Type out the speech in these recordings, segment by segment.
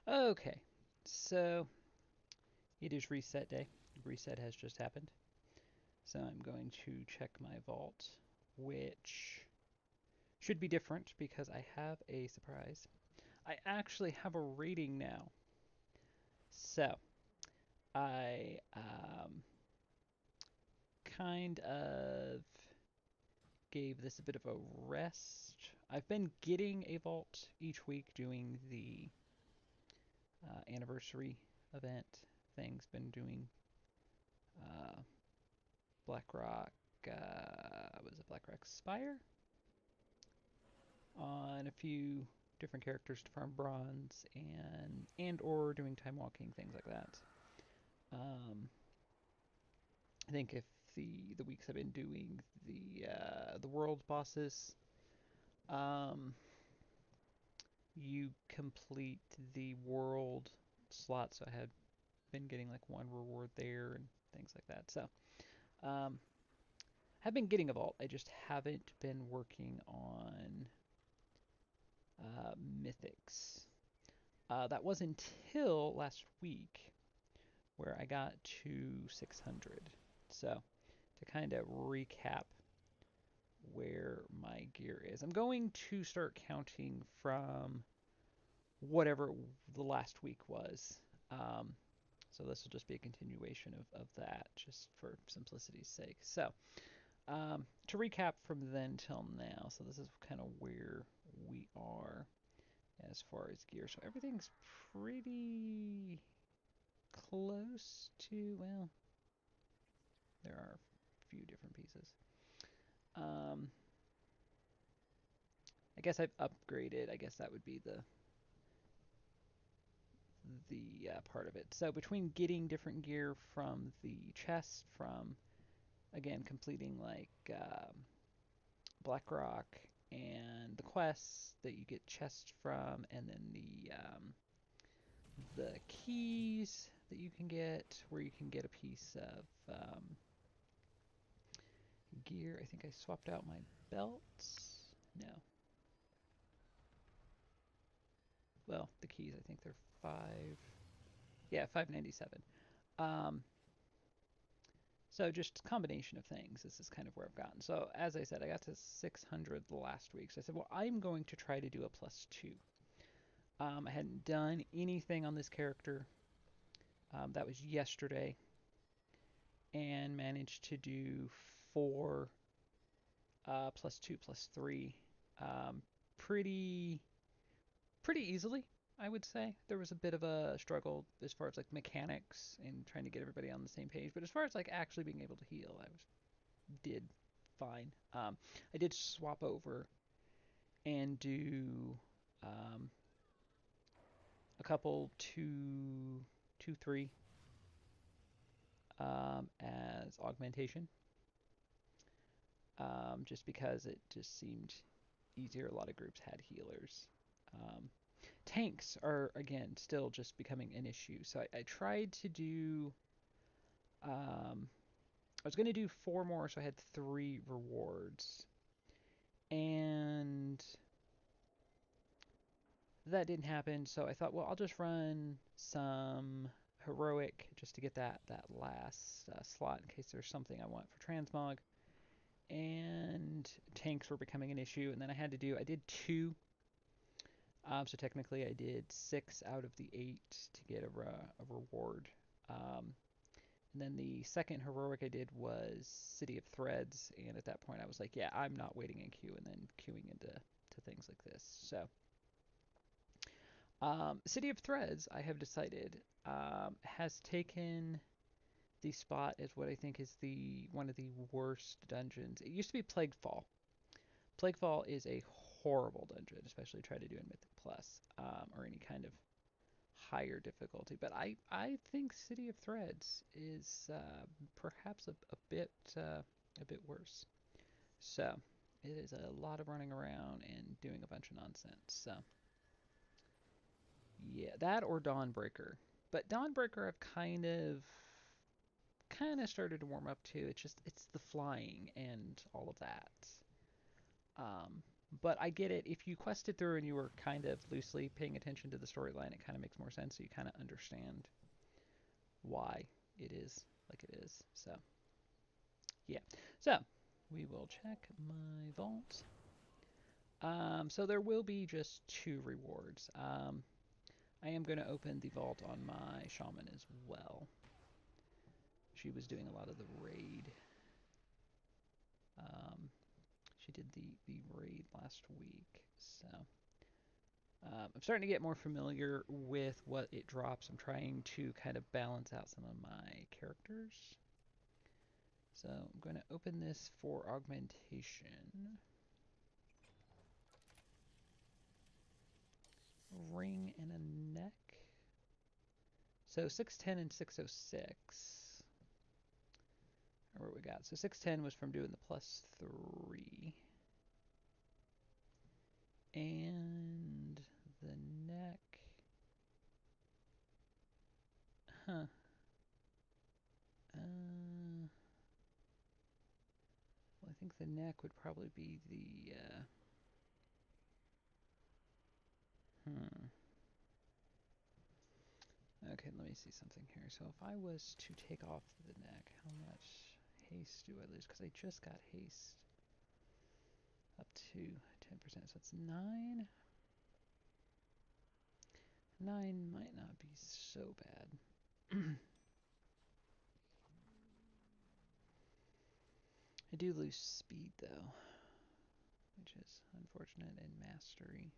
Okay, so it is reset day. Reset has just happened. So I'm going to check my vault, which should be different because I have a surprise. I actually have a rating now. So I kind of gave this a bit of a rest. I've been getting a vault each week doing the anniversary event things. Been doing uh, BlackRock, was it BlackRock Spire? On a few different characters to farm bronze and or doing time walking things like that. Um, I think if the weeks I've been doing the world bosses, um, you complete the world slot. So I had been getting like one reward there and things like that. So um, have been getting a vault. I just haven't been working on mythics. That was until last week where I got to 600. So to kind of recap where my gear is, I'm going to start counting from whatever the last week was. Um, so this will just be a continuation of that, just for simplicity's sake. So to recap from then till now, so this is kind of where we are as far as gear. So everything's pretty close to, well, there are a few different pieces. Um, I guess I've upgraded. I guess that would be the part of it. So between getting different gear from the chest, from again completing like BlackRock and the quests that you get chests from, and then the keys that you can get, where you can get a piece of gear. I think I swapped out my belts. No, well, the keys. I think they're five. Yeah, 597. Um, so just a combination of things. This is kind of where I've gotten. So as I said, I got to 600 last week. So I said, well, I'm going to try to do a +2. I hadn't done anything on this character. That was yesterday, and managed to do 4 +2 +3, um, pretty pretty easily. I would say there was a bit of a struggle as far as like mechanics and trying to get everybody on the same page, but as far as like actually being able to heal, I was did fine. I did swap over and do um, a couple two three as augmentation, just because it just seemed easier. A lot of groups had healers. Um, Tanks are again still just becoming an issue, so I tried to do. I was going to do 4 more, so I had 3 rewards, and that didn't happen. So I thought, well, I'll just run some heroic just to get that last slot in case there's something I want for transmog. And tanks were becoming an issue, and then I did 2. So technically, I did 6 out of the 8 to get a reward. Um, and then the second heroic I did was City of Threads, and at that point I was like, yeah, I'm not waiting in queue and then queuing into things like this. So City of Threads, I have decided, has taken the spot as what I think is the one of the worst dungeons. It used to be Plaguefall. Plaguefall is a horrible dungeon, especially try to do in Mythic Plus, or any kind of higher difficulty. But I think City of Threads is perhaps a bit worse. So it is a lot of running around and doing a bunch of nonsense. So yeah, that or Dawnbreaker. But Dawnbreaker I've kind of started to warm up to. It's the flying and all of that. But I get it. If you quested through and you were kind of loosely paying attention to the storyline, it kind of makes more sense. So you kind of understand why it is like it is. So, yeah. So, we will check my vault. So there will be just 2 rewards. I am going to open the vault on my Shaman as well. She was doing a lot of the raid. She did the raid last week, so I'm starting to get more familiar with what it drops. I'm trying to kind of balance out some of my characters. So I'm going to open this for augmentation. Ring and a neck. So 610 and 606 are what we got. So 610 was from doing the +3. And the neck. Huh. Well, I think the neck would probably be the. Okay, let me see something here. So if I was to take off the neck, how much haste do I lose? Because I just got haste up to 10%. So it's 9. 9 might not be so bad. I do lose speed, though, which is unfortunate in mastery.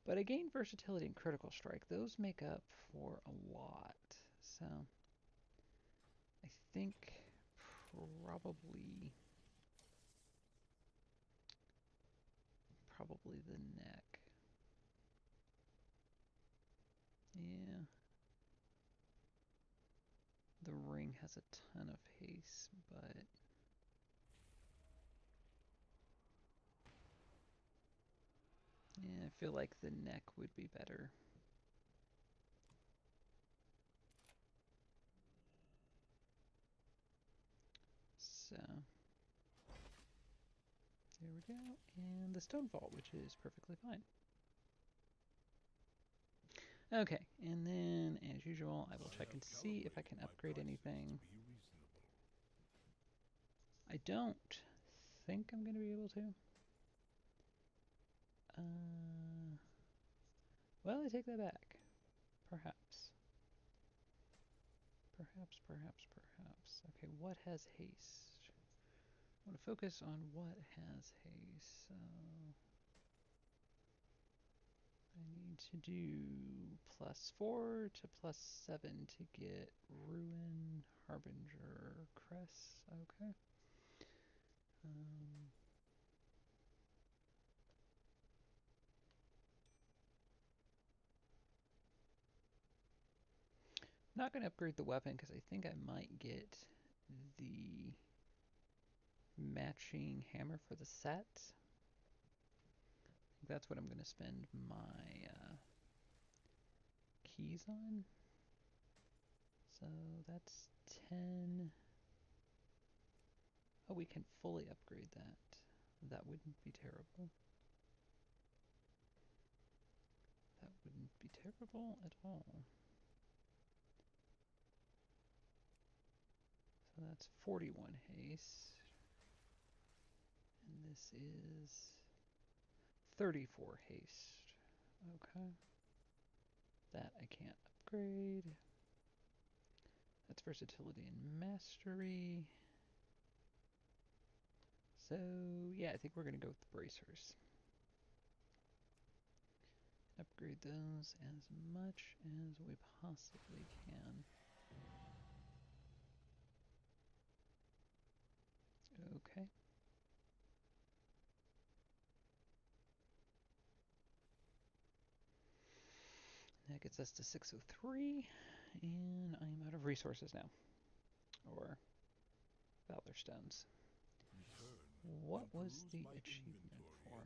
But I gain versatility and critical strike. Those make up for a lot. So I think probably the neck. Yeah. The ring has a ton of haste, but yeah, I feel like the neck would be better. So there we go. And the stone vault, which is perfectly fine. Okay, and then as usual, I will check and see if I can upgrade anything. I don't think I'm going to be able to. Well, I take that back. Perhaps. Perhaps. Okay, what has haste? I want to focus on what has haste. So I need to do +4 to +7 to get Ruin, Harbinger, Crest. Okay. Not going to upgrade the weapon because I think I might get the matching hammer for the set. I think that's what I'm going to spend my keys on. So that's 10. Oh, we can fully upgrade that. That wouldn't be terrible. That wouldn't be terrible at all. So that's 41 haste. And this is 34 haste. Okay. That I can't upgrade. That's versatility and mastery. So, yeah, I think we're going to go with the bracers. Upgrade those as much as we possibly can. Okay. That gets us to 603, and I'm out of resources now. Or Valor Stones. What was the achievement for?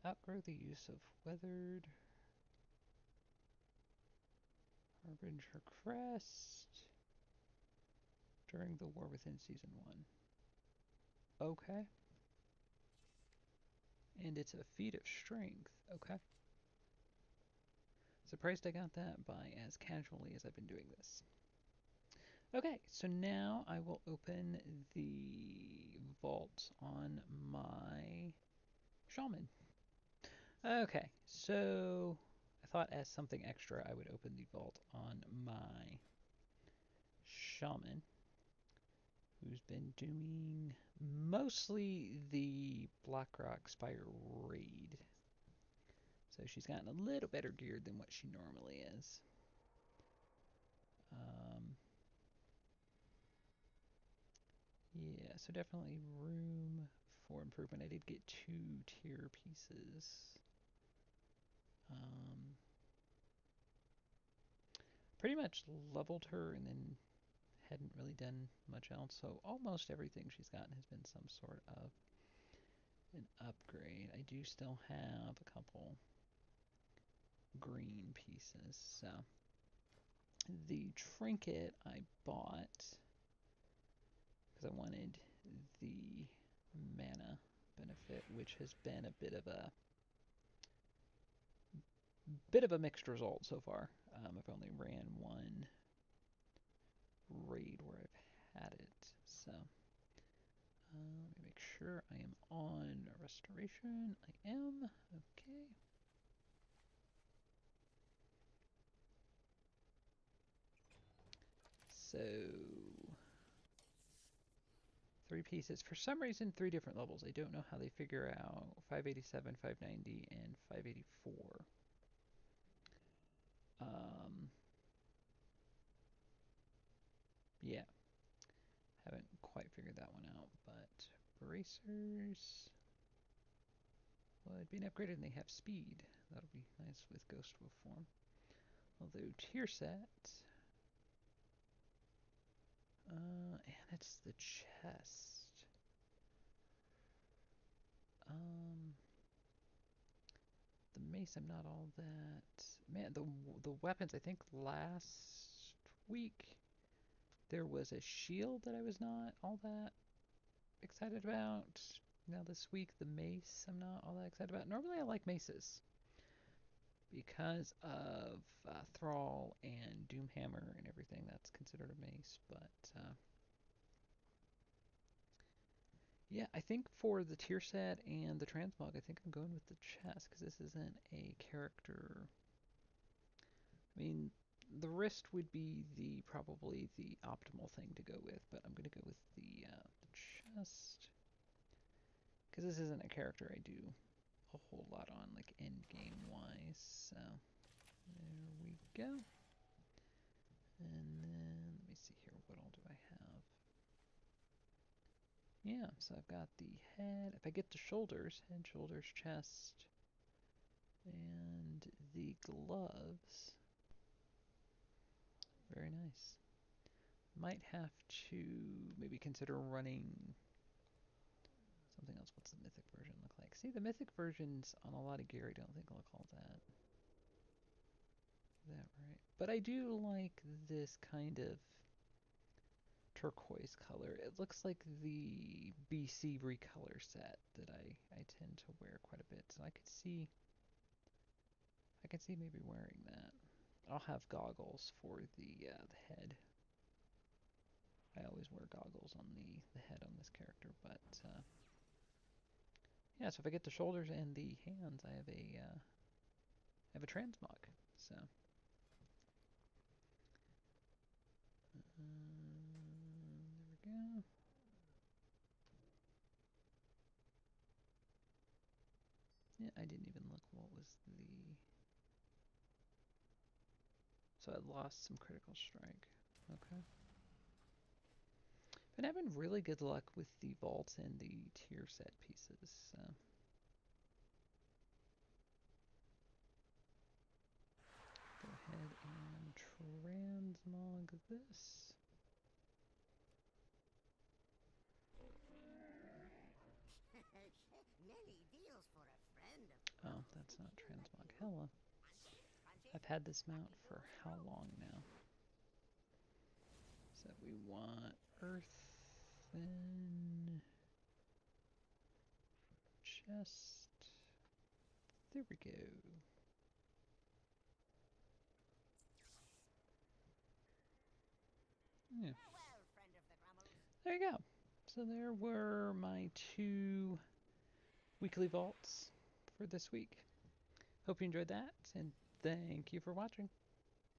Outgrow the use of Weathered. Harbinger Crest. During the war within Season 1. Okay. And it's a feat of strength. Okay. Surprised I got that by as casually as I've been doing this. Okay, so now I will open the vault on my Shaman. Okay, so I thought as something extra I would open the vault on my Shaman, who's been doing mostly the Blackrock Spire raid. So she's gotten a little better geared than what she normally is. Yeah, so definitely room for improvement. I did get 2 tier pieces. Pretty much leveled her and then hadn't really done much else. So almost everything she's gotten has been some sort of an upgrade. I do still have a couple green pieces. So the trinket I bought because I wanted the mana benefit, which has been a bit of a mixed result so far. I've only ran one raid where I've had it. So let me make sure I am on restoration. I am. Okay. So 3 pieces. For some reason, 3 different levels. I don't know how they figure out 587, 590, and 584. Yeah, haven't quite figured that one out, but bracers would be an upgrade, and they have speed. That'll be nice with Ghost Wolf form. Although tier set, and it's the chest. The mace, I'm not all that. Man, the weapons. I think last week there was a shield that I was not all that excited about. Now this week the mace I'm not all that excited about. Normally I like maces because of Thrall and Doomhammer and everything that's considered a mace, but yeah, I think for the tier set and the transmog, I think I'm going with the chest because this isn't a character. I mean, the wrist would be probably the optimal thing to go with, but I'm going to go with the chest because this isn't a character I do a whole lot on, like end game wise. So there we go. And then let me see here. What all do I have? Yeah, so I've got the head. If I get the shoulders, head, shoulders, chest, and the gloves. Very nice. Might have to maybe consider running something else. What's the mythic version look like? See, the mythic versions on a lot of gear I don't think look all that right. But I do like this kind of turquoise color. It looks like the BC recolor set that I tend to wear quite a bit. So I could see maybe wearing that. I'll have goggles for the head. I always wear goggles on the head on this character, but yeah. So if I get the shoulders and the hands, I have a transmog. So there we go. Yeah, I didn't even look what was the. So I lost some critical strike. Okay. Been having really good luck with the vaults and the tier set pieces. So. Go ahead and transmog this. Oh, that's not transmog. Hella. I've had this mount for how long now? So we want earthen chest. There we go. Yeah. There you go. So there were my 2 weekly vaults for this week. Hope you enjoyed that, and thank you for watching.